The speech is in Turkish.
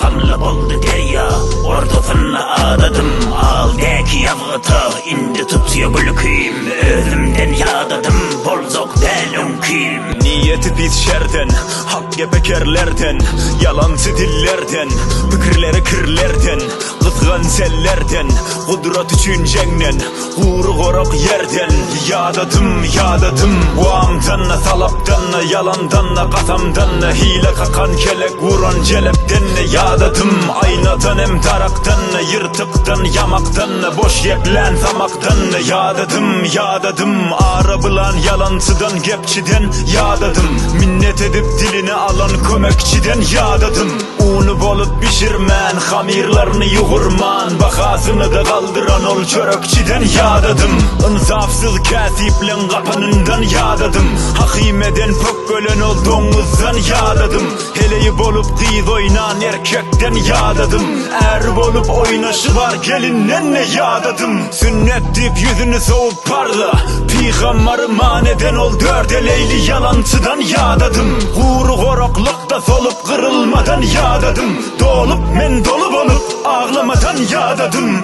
kanlı boldu derya, ortasına adadım. Aldaki yazgıtı indi tutuyor bülküm, özümden yadadım, bolzok delüm kim. Niyeti pis şerden, hak gepekerlerden, yalancı dillerden, fikirleri kırlerden, kızgan sellerden, kudret üçün cengnen, uğru korok yerden. Yadadım, uamdan, salaptan, yalandan, kasamdan, hile kakan kelek vuran celepten. Yadadım, aynadan hem taraktan, yırtıktan, yamaktan, boş yeplen samaktan. Yadadım, ağrı bulan yalancıdan, gepçiden. Yadadım, minnet edip dilini alan kömekçiden. Yadadım, unu bolup pişirmen, hamirlarını yuğurman, bakasını da kaldıran ol çörökçiden. Yadadım, insafsız kasiplen kapanından. Yadadım, hakimeden pökkölen ol domuzdan. Yadadım, heleyi bolup kıyız oynan erkekten. Yadadım, er bolup oynaşı var gelinden. Yadadım, sünnet deyip yüzünü soğup parla, peygambarı maneden ol dört eleyli yalancıdan. Yadadım, uğru koroklukta solup kırılmadan. Yadadım, dolup men dolu olup ağlamadan. Yadadım.